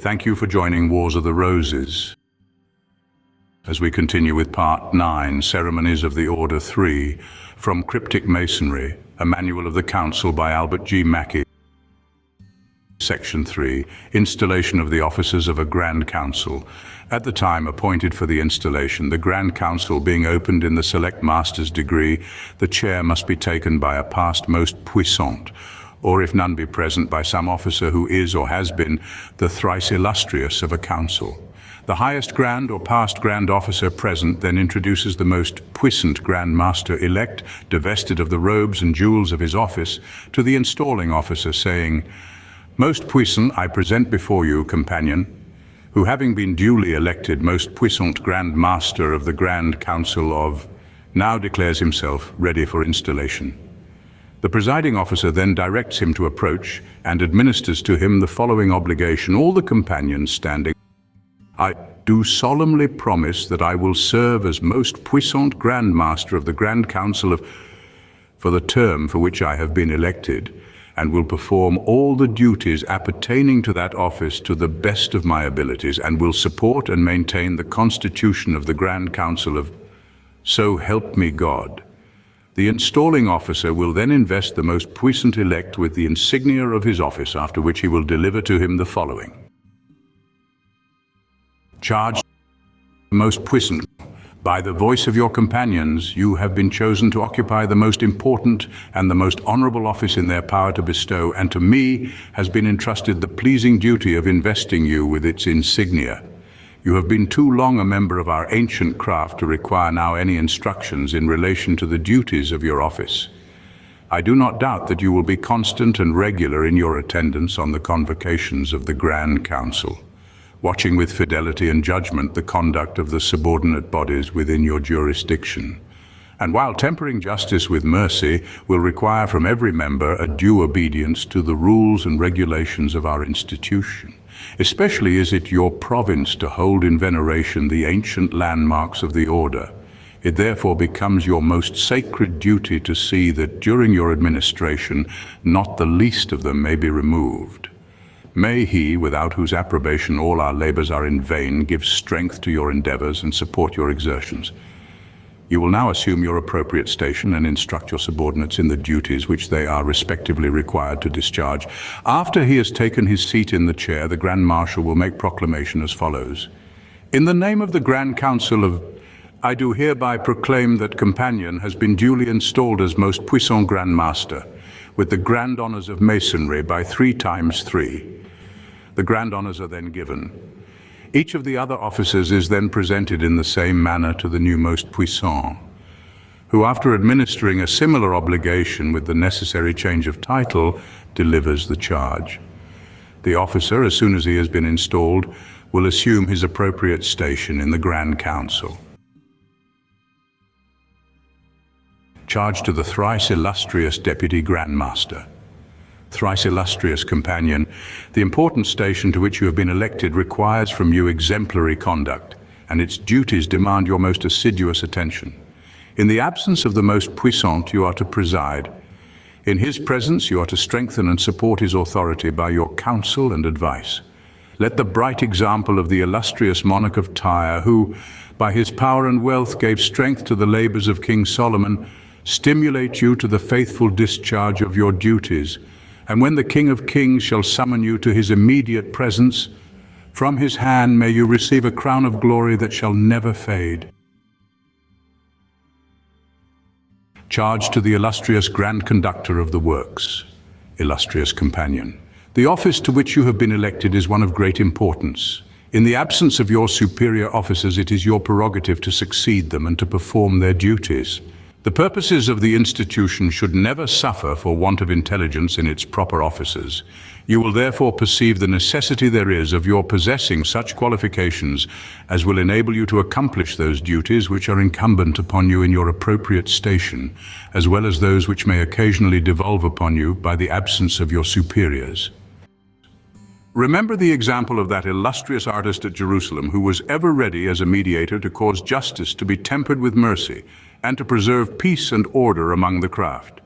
Thank you for joining Wars of the Roses. As we continue with Part 9, Ceremonies of the Order 3, from Cryptic Masonry, a manual of the Council by Albert G. Mackey. Section 3, Installation of the Officers of a Grand Council. At the time appointed for the installation, the Grand Council being opened in the Select Master's degree, the chair must be taken by a past most puissant, or if none be present, by some officer who is or has been the thrice illustrious of a council. The highest grand or past grand officer present then introduces the most puissant Grand Master-elect, divested of the robes and jewels of his office, to the installing officer, saying, "Most puissant, I present before you, companion, who having been duly elected most puissant Grand Master of the Grand Council of," now declares himself ready for installation. The presiding officer then directs him to approach and administers to him the following obligation. All the companions standing. "I do solemnly promise that I will serve as most puissant Grand Master of the Grand Council for the term for which I have been elected, and will perform all the duties appertaining to that office to the best of my abilities, and will support and maintain the Constitution of the Grand Council of, so help me God." The installing officer will then invest the most puissant elect with the insignia of his office, after which he will deliver to him the following. Charge the most puissant. By the voice of your companions, you have been chosen to occupy the most important and the most honorable office in their power to bestow, and to me has been entrusted the pleasing duty of investing you with its insignia. You have been too long a member of our ancient craft to require now any instructions in relation to the duties of your office. I do not doubt that you will be constant and regular in your attendance on the convocations of the Grand Council, watching with fidelity and judgment the conduct of the subordinate bodies within your jurisdiction. And while tempering justice with mercy will require from every member a due obedience to the rules and regulations of our institution, especially is it your province to hold in veneration the ancient landmarks of the order. It therefore becomes your most sacred duty to see that during your administration not the least of them may be removed. May he, without whose approbation all our labors are in vain, give strength to your endeavors and support your exertions. You will now assume your appropriate station and instruct your subordinates in the duties which they are respectively required to discharge. After he has taken his seat in the chair, the Grand Marshal will make proclamation as follows. In the name of the Grand Council of, I do hereby proclaim that companion has been duly installed as most puissant Grand Master, with the grand honors of Masonry by 3 times 3. The grand honors are then given. Each of the other officers is then presented in the same manner to the new most puissant, who, after administering a similar obligation with the necessary change of title, delivers the charge. The officer, as soon as he has been installed, will assume his appropriate station in the Grand Council. Charge to the thrice illustrious Deputy Grand Master. Thrice illustrious companion, the important station to which you have been elected requires from you exemplary conduct, and its duties demand your most assiduous attention. In the absence of the most puissant, you are to preside. In his presence, you are to strengthen and support his authority by your counsel and advice. Let the bright example of the illustrious monarch of Tyre, who, by his power and wealth, gave strength to the labors of King Solomon, stimulate you to the faithful discharge of your duties. And when the King of Kings shall summon you to his immediate presence, from his hand may you receive a crown of glory that shall never fade. Charge to the illustrious Grand Conductor of the Works. Illustrious companion, the office to which you have been elected is one of great importance. In the absence of your superior officers, it is your prerogative to succeed them and to perform their duties. The purposes of the institution should never suffer for want of intelligence in its proper officers. You will therefore perceive the necessity there is of your possessing such qualifications as will enable you to accomplish those duties which are incumbent upon you in your appropriate station, as well as those which may occasionally devolve upon you by the absence of your superiors. Remember the example of that illustrious artist at Jerusalem who was ever ready as a mediator to cause justice to be tempered with mercy and to preserve peace and order among the craft.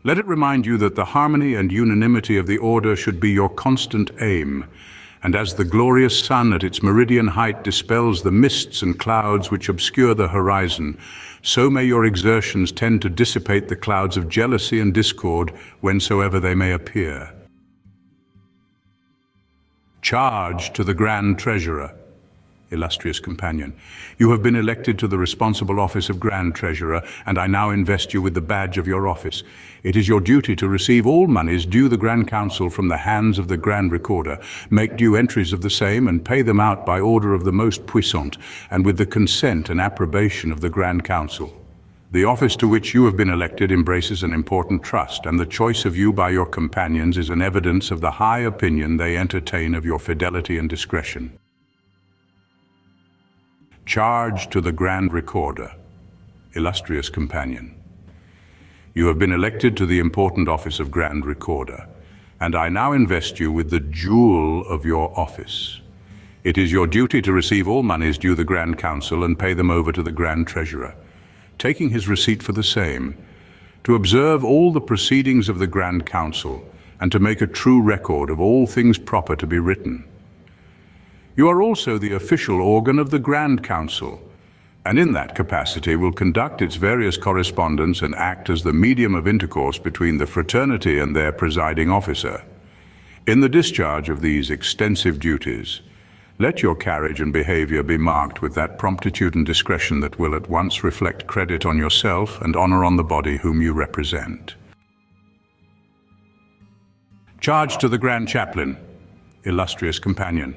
Let it remind you that the harmony and unanimity of the order should be your constant aim, And as the glorious sun at its meridian height dispels the mists and clouds which obscure the horizon, so may your exertions tend to dissipate the clouds of jealousy and discord whensoever they may appear. Charge to the Grand Treasurer. Illustrious companion, you have been elected to the responsible office of Grand Treasurer, and I now invest you with the badge of your office. It is your duty to receive all monies due the Grand Council from the hands of the Grand Recorder, make due entries of the same, and pay them out by order of the most puissant, and with the consent and approbation of the Grand Council. The office to which you have been elected embraces an important trust, and the choice of you by your companions is an evidence of the high opinion they entertain of your fidelity and discretion. Charge to the Grand Recorder. Illustrious companion, you have been elected to the important office of Grand Recorder, and I now invest you with the jewel of your office. It is your duty to receive all monies due the Grand Council and pay them over to the Grand Treasurer, taking his receipt for the same, to observe all the proceedings of the Grand Council, and to make a true record of all things proper to be written. You are also the official organ of the Grand Council, and in that capacity will conduct its various correspondence and act as the medium of intercourse between the fraternity and their presiding officer. In the discharge of these extensive duties, let your carriage and behavior be marked with that promptitude and discretion that will at once reflect credit on yourself and honor on the body whom you represent. Charge to the Grand Chaplain. Illustrious companion,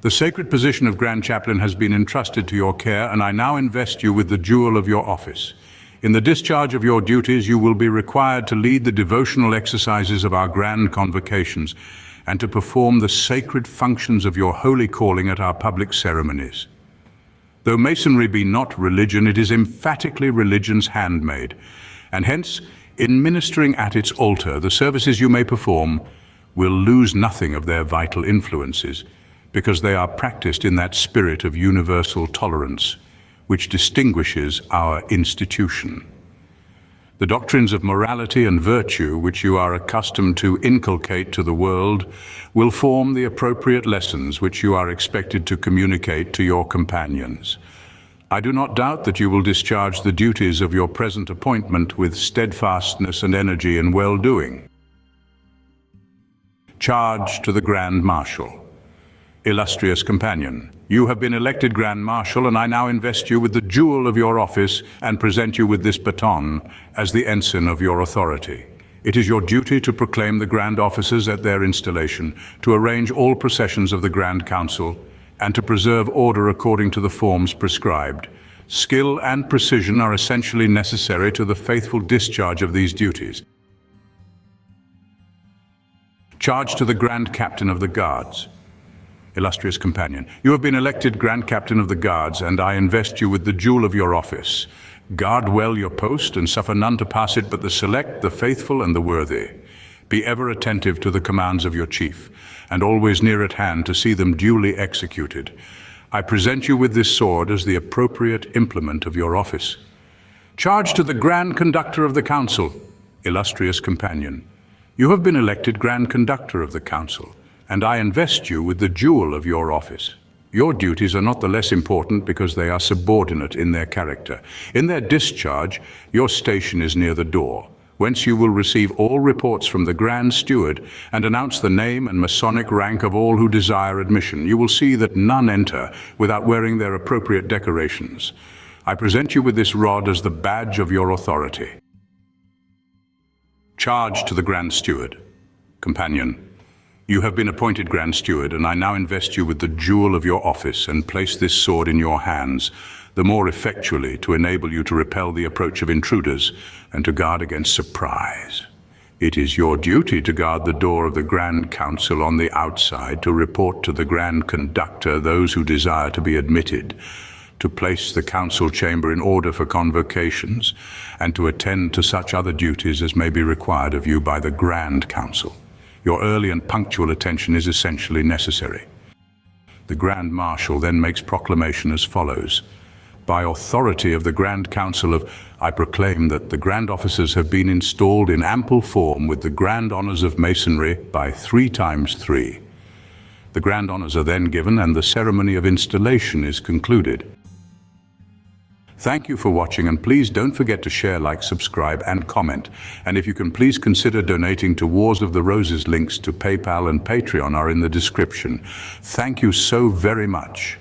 the sacred position of Grand Chaplain has been entrusted to your care, and I now invest you with the jewel of your office. In the discharge of your duties, you will be required to lead the devotional exercises of our grand convocations and to perform the sacred functions of your holy calling at our public ceremonies. Though Masonry be not religion, it is emphatically religion's handmaid, and hence, in ministering at its altar, the services you may perform will lose nothing of their vital influences, because they are practiced in that spirit of universal tolerance which distinguishes our institution. The doctrines of morality and virtue which you are accustomed to inculcate to the world will form the appropriate lessons which you are expected to communicate to your companions. I do not doubt that you will discharge the duties of your present appointment with steadfastness and energy in well-doing. Charge to the Grand Marshal. Illustrious companion, you have been elected Grand Marshal, and I now invest you with the jewel of your office and present you with this baton as the ensign of your authority. It is your duty to proclaim the Grand Officers at their installation, to arrange all processions of the Grand Council, and to preserve order according to the forms prescribed. Skill and precision are essentially necessary to the faithful discharge of these duties. Charge to the Grand Captain of the Guards. Illustrious companion, you have been elected Grand Captain of the Guards, and I invest you with the jewel of your office. Guard well your post, and suffer none to pass it but the select, the faithful, and the worthy. Be ever attentive to the commands of your chief, and always near at hand to see them duly executed. I present you with this sword as the appropriate implement of your office. Charge to the Grand Conductor of the Council. Illustrious companion, you have been elected Grand Conductor of the Council, and I invest you with the jewel of your office. Your duties are not the less important because they are subordinate in their character. In their discharge, your station is near the door, whence you will receive all reports from the Grand Steward and announce the name and Masonic rank of all who desire admission. You will see that none enter without wearing their appropriate decorations. I present you with this rod as the badge of your authority. Charge to the Grand Steward. Companion, you have been appointed Grand Steward, and I now invest you with the jewel of your office and place this sword in your hands, the more effectually to enable you to repel the approach of intruders and to guard against surprise. It is your duty to guard the door of the Grand Council on the outside, to report to the Grand Conductor those who desire to be admitted, to place the council chamber in order for convocations, and to attend to such other duties as may be required of you by the Grand Council. Your early and punctual attention is essentially necessary. The Grand Marshal then makes proclamation as follows. By authority of the Grand Council I proclaim that the Grand Officers have been installed in ample form with the grand honors of Masonry by 3 times 3. The grand honors are then given and the ceremony of installation is concluded. Thank you for watching, and please don't forget to share, like, subscribe and comment. And if you can, please consider donating to Wars of the Roses. Links to PayPal and Patreon are in the description. Thank you so very much.